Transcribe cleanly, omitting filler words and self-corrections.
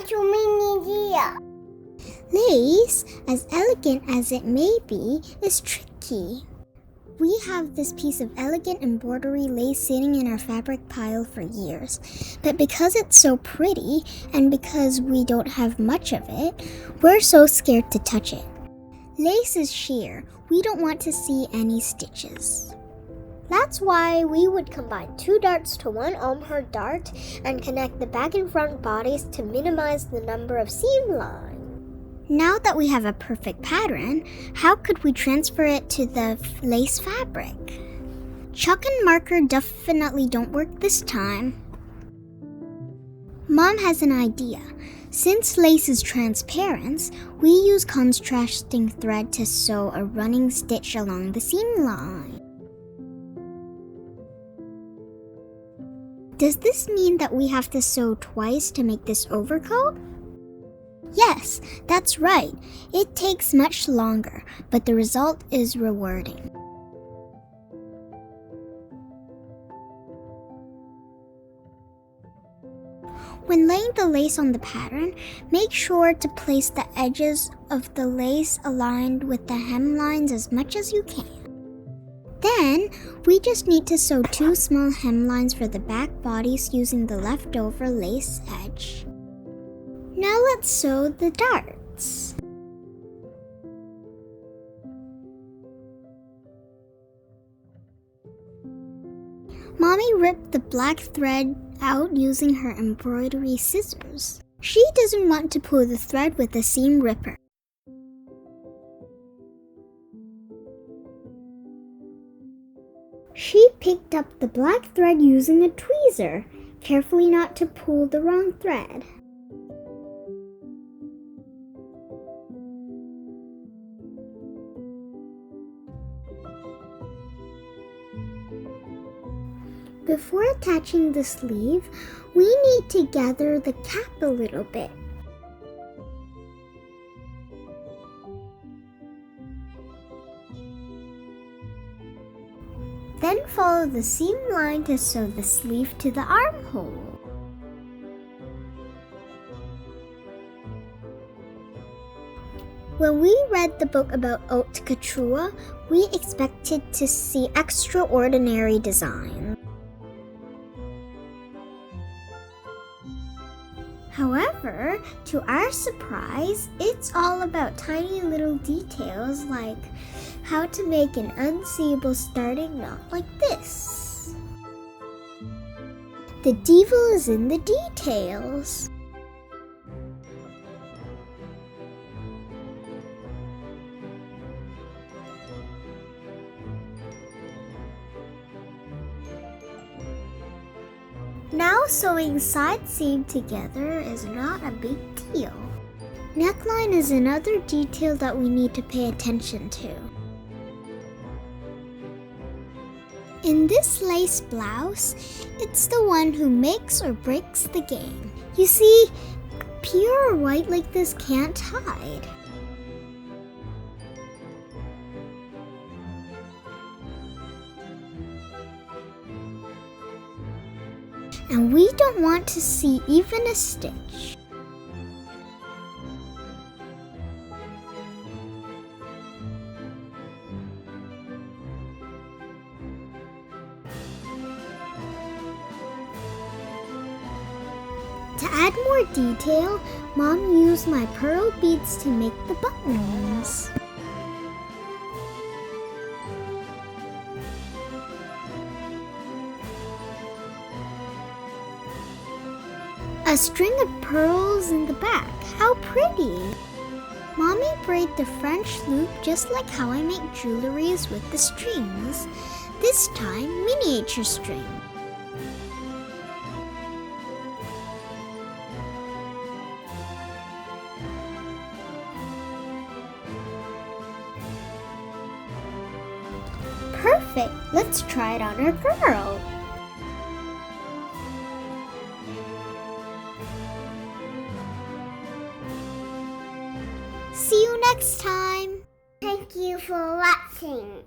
to miniLya. Lace, as elegant as it may be, is tricky. We have this piece of elegant embroidery lace sitting in our fabric pile for years, but because it's so pretty and because we don't have much of it, we're so scared to touch it. Lace is sheer. We don't want to see any stitches. That's why we would combine 2 darts to one omher dart and connect the back and front bodies to minimize the number of seam lines. Now that we have a perfect pattern, how could we transfer it to the lace fabric? Chalk and marker definitely don't work this time. Mom has an idea. Since lace is transparent, we use contrasting thread to sew a running stitch along the seam line. Does this mean that we have to sew twice to make this overcoat? Yes, that's right. It takes much longer, but the result is rewarding. When laying the lace on the pattern, make sure to place the edges of the lace aligned with the hemlines as much as you can. Then, we just need to sew 2 small hemlines for the back bodies using the leftover lace edge. Now let's sew the darts. Mommy ripped the black thread out using her embroidery scissors. She doesn't want to pull the thread with a seam ripper. She picked up the black thread using a tweezer, carefully not to pull the wrong thread. Before attaching the sleeve, we need to gather the cap a little bit. Then follow the seam line to sew the sleeve to the armhole. When we read the book about haute couture, we expected to see extraordinary designs. However, to our surprise, it's all about tiny little details like how to make an unseeable starting knot like this. The devil is in the details. Now sewing side seam together is not a big deal. Neckline is another detail that we need to pay attention to. In this lace blouse, it's the one who makes or breaks the game. You see, pure white like this can't hide. And we don't want to see even a stitch. To add more detail, Mom used my pearl beads to make the buttons. A string of pearls in the back. How pretty! Mommy braided the French loop just like how I make jewelries with the strings. This time, miniature string. Perfect! Let's try it on our girl. See you next time. Thank you for watching.